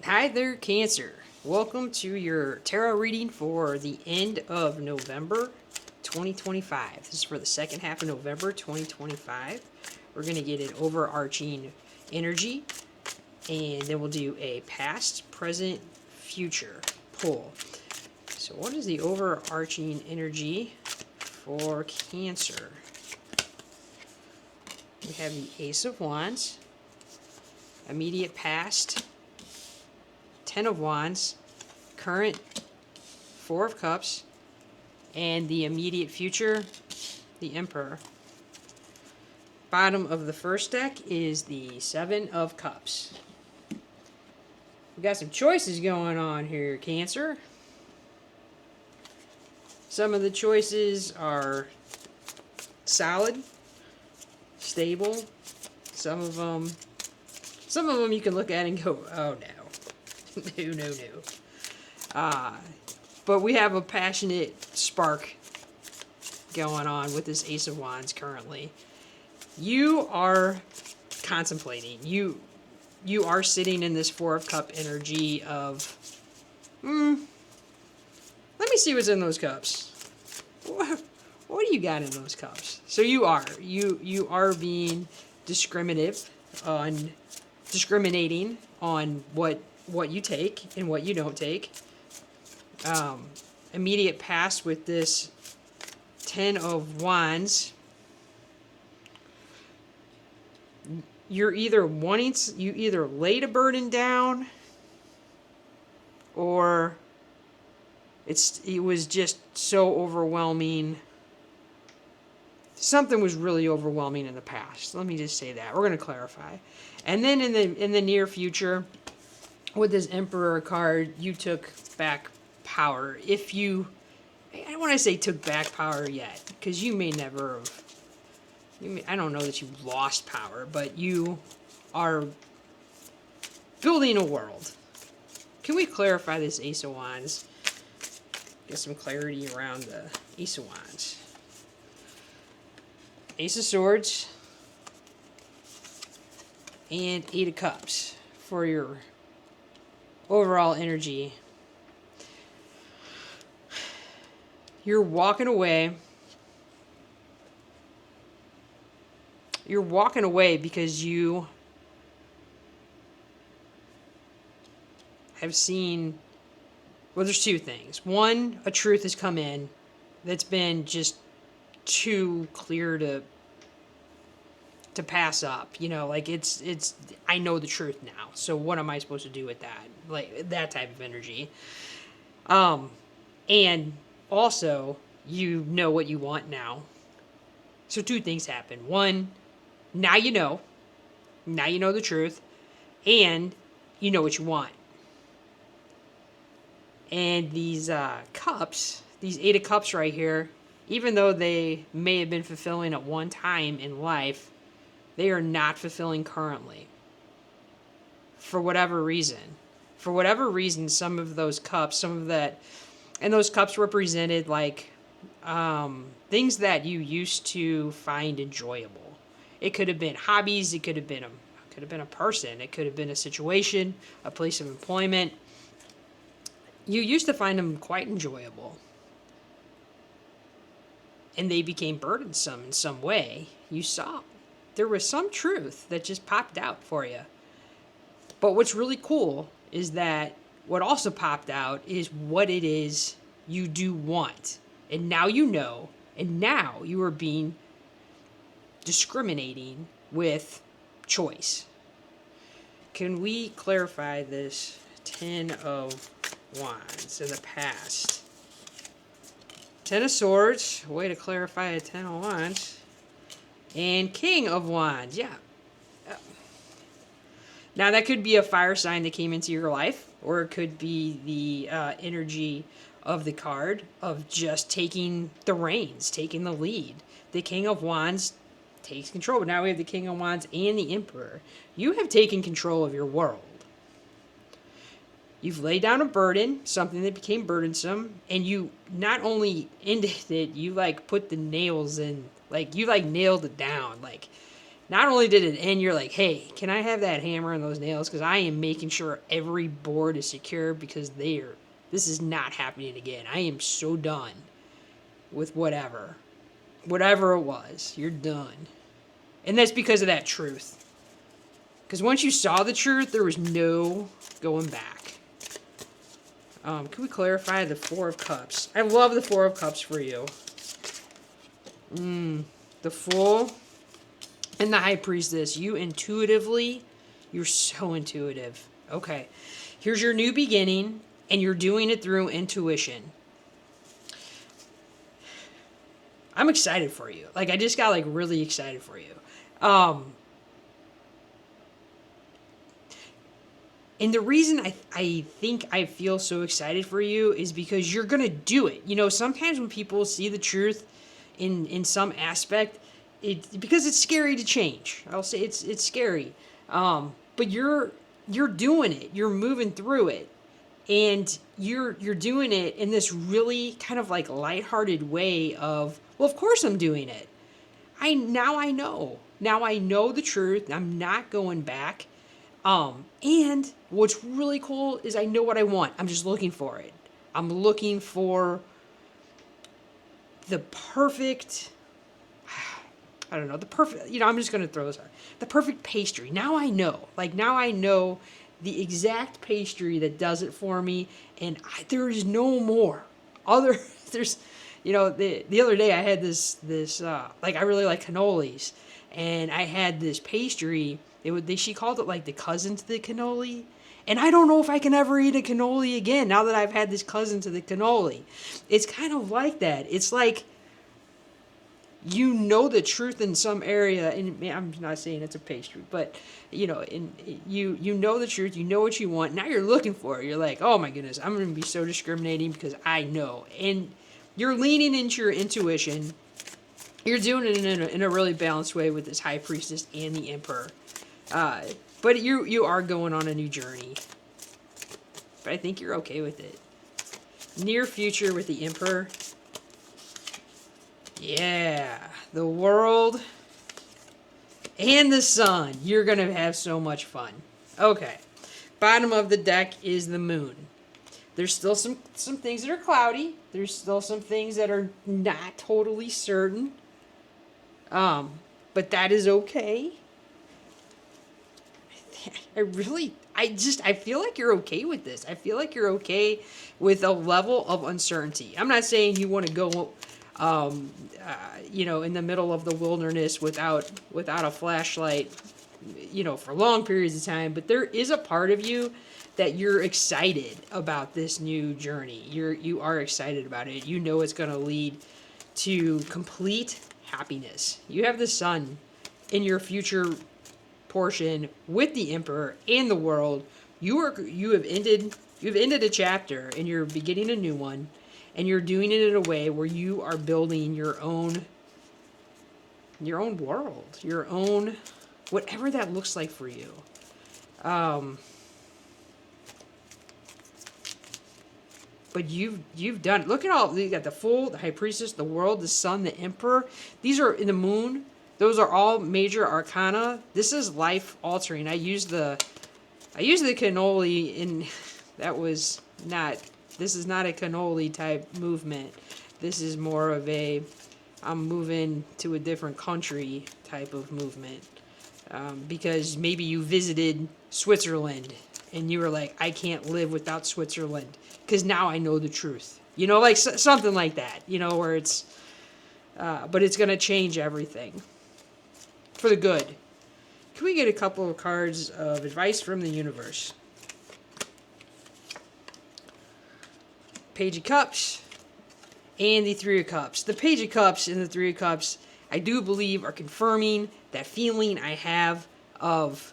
Hi there, Cancer. Welcome to your tarot reading for the end of November 2025. This is for the second half of November 2025. We're going to get an overarching energy, and then we'll do a past, present, future pull. So, what is the overarching energy for Cancer? We have the Ace of Wands, immediate past, Ten of Wands, current, Four of Cups, and the immediate future, the Emperor. Bottom of the first deck is the Seven of Cups. We got some choices going on here, Cancer. Some of the choices are solid, stable. Some of them you can look at and go, oh no. No. But we have a passionate spark going on with this Ace of Wands currently. You are contemplating. You are sitting in this Four of Cup energy of, let me see what's in those cups. What do you got in those cups? So you are being discriminating on what you take and what you don't take. Immediate past with this Ten of Wands. You either laid a burden down, or it was just so overwhelming. Something was really overwhelming in the past. Let me just say that. We're going to clarify. And then in the near future, with this Emperor card, you took back power. I don't want to say took back power yet, because you may never have. I don't know that you lost power, but you are building a world. Can we clarify this Ace of Wands? Get some clarity around the Ace of Wands. Ace of Swords and Eight of Cups for your overall energy. You're walking away. You're walking away because you have seen, well, there's two things. One, a truth has come in that's been just too clear to pass up. It's I know the truth now, so what am I supposed to do with that? Like that type of energy. And also you know what you want now. So two things happen. One, now you know the truth, and you know what you want. And these cups, these Eight of Cups right here, even though they may have been fulfilling at one time in life, they are not fulfilling currently. For whatever reason. Some of those cups, and those cups represented like things that you used to find enjoyable. It could have been hobbies, it could have been a person, it could have been a situation, a place of employment. You used to find them quite enjoyable. And they became burdensome in some way. You saw there was some truth that just popped out for you. But what's really cool is that what also popped out is what it is you do want. And now you know, and now you are being discriminating with choice. Can we clarify this Ten of Wands in the past? Ten of Swords, way to clarify a Ten of Wands. And King of Wands, yeah. Now that could be a fire sign that came into your life, or it could be the energy of the card of just taking the reins, taking the lead. The King of Wands takes control. But now we have the King of Wands and the Emperor. You have taken control of your world. You've laid down a burden, something that became burdensome, and you not only ended it, you put the nails in, you nailed it down. Not only did it end, you're like, hey, can I have that hammer and those nails? Because I am making sure every board is secure because this is not happening again. I am so done with whatever. Whatever it was, you're done. And that's because of that truth. Because once you saw the truth, there was no going back. Can we clarify the Four of Cups? I love the Four of Cups for you. The Fool and the High Priestess. You're so intuitive. Okay. Here's your new beginning, and you're doing it through intuition. I'm excited for you. Like, I just got, like, really excited for you. And the reason I think I feel so excited for you is because you're going to do it. You know, sometimes when people see the truth in some aspect, because it's scary to change. I'll say it's scary. But you're doing it. You're moving through it. And you're doing it in this really kind of like lighthearted way of, well, of course I'm doing it. Now I know. Now I know the truth. I'm not going back. And what's really cool is I know what I want. I'm just looking for it. I'm looking for the perfect, I don't know, the perfect, I'm just going to throw this out. The perfect pastry. Now I know. Like, now I know the exact pastry that does it for me, and there is no more. There's, the other day I had this like, I really like cannolis, and I had this pastry. She called it like the cousin to the cannoli, and I don't know if I can ever eat a cannoli again now that I've had this cousin to the cannoli. It's kind of like that. It's like, you know the truth in some area, and I'm not saying it's a pastry, but you know the truth, you know what you want. Now you're looking for it. You're like, oh my goodness, I'm going to be so discriminating because I know, and you're leaning into your intuition. You're doing it in a really balanced way with this High Priestess and the Emperor, but you are going on a new journey. But I think you're okay with it. Near future with the Emperor. Yeah, the World and the Sun. You're going to have so much fun. Okay, bottom of the deck is the Moon. There's still some things that are cloudy. There's still some things that are not totally certain. But that is okay. I feel like you're okay with this. I feel like you're okay with a level of uncertainty. I'm not saying you want to go in the middle of the wilderness without a flashlight, for long periods of time. But there is a part of you that you're excited about this new journey. You are excited about it. You know it's going to lead to complete happiness. You have the Sun in your future portion with the Emperor and the World. You've ended a chapter and you're beginning a new one. And you're doing it in a way where you are building your own world, your own, whatever that looks like for you. But you've done it. Look at all, you got the Fool, the High Priestess, the World, the Sun, the Emperor. These are in the Moon. Those are all major arcana. This is life altering. I used the cannoli, and that was not. This is not a cannoli type movement. This is more of a, I'm moving to a different country type of movement. Because maybe you visited Switzerland and you were like, I can't live without Switzerland because now I know the truth. Like something like that, where it's, but it's going to change everything for the good. Can we get a couple of cards of advice from the universe? Page of Cups and the Three of Cups. The Page of Cups and the Three of Cups, I do believe, are confirming that feeling I have of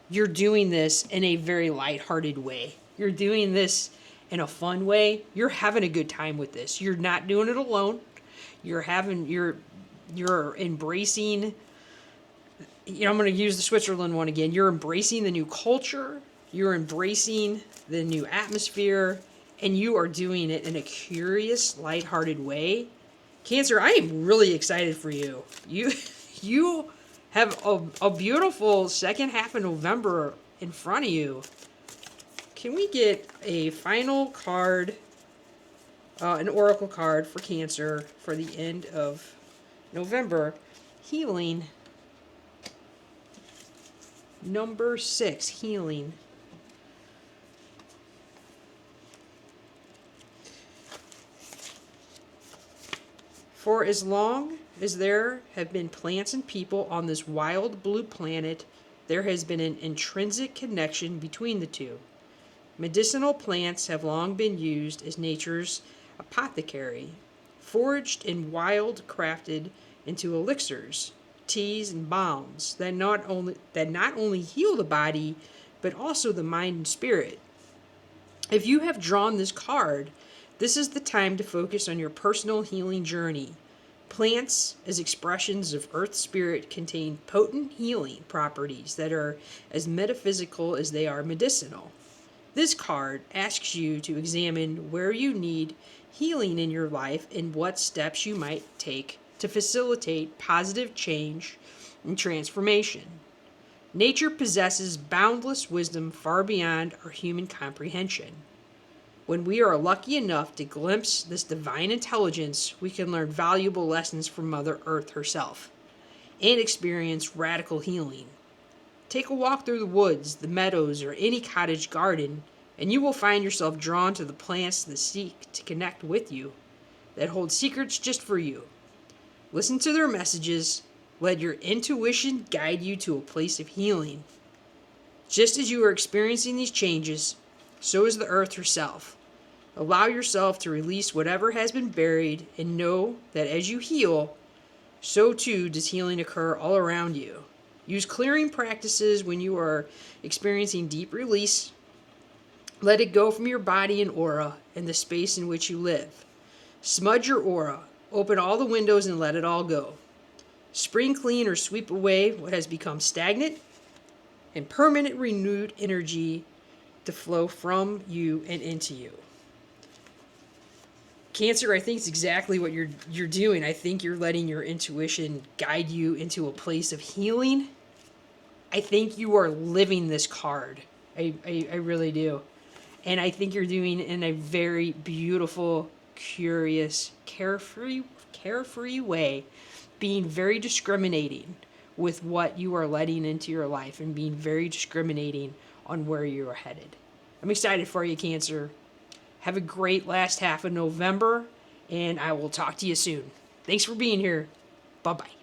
you're doing this in a very lighthearted way. You're doing this in a fun way. You're having a good time with this. You're not doing it alone. You're embracing, I'm going to use the Switzerland one again. You're embracing the new culture. You're embracing the new atmosphere. And you are doing it in a curious, lighthearted way. Cancer, I am really excited for you. You have a beautiful second half of November in front of you. Can we get a final card, an oracle card for Cancer for the end of November? Healing. Number 6, healing. For as long as there have been plants and people on this wild blue planet, there has been an intrinsic connection between the two. Medicinal plants have long been used as nature's apothecary, foraged and wild crafted into elixirs, teas, and balms that not only heal the body, but also the mind and spirit. If you have drawn this card, this is the time to focus on your personal healing journey. Plants, as expressions of Earth Spirit, contain potent healing properties that are as metaphysical as they are medicinal. This card asks you to examine where you need healing in your life and what steps you might take to facilitate positive change and transformation. Nature possesses boundless wisdom far beyond our human comprehension. When we are lucky enough to glimpse this divine intelligence, we can learn valuable lessons from Mother Earth herself and experience radical healing. Take a walk through the woods, the meadows, or any cottage garden, and you will find yourself drawn to the plants that seek to connect with you, that hold secrets just for you. Listen to their messages. Let your intuition guide you to a place of healing. Just as you are experiencing these changes, so is the earth herself. Allow yourself to release whatever has been buried and know that as you heal, so too does healing occur all around you. Use clearing practices when you are experiencing deep release. Let it go from your body and aura and the space in which you live. Smudge your aura. Open all the windows and let it all go. Spring clean or sweep away what has become stagnant, and permanent renewed energy to flow from you and into you. Cancer, I think it's exactly what you're doing. I think you're letting your intuition guide you into a place of healing. I think you are living this card. I really do. And I think you're doing it in a very beautiful, curious, carefree way, being very discriminating with what you are letting into your life and being very discriminating on where you are headed. I'm excited for you, Cancer. Have a great last half of November, and I will talk to you soon. Thanks for being here. Bye-bye.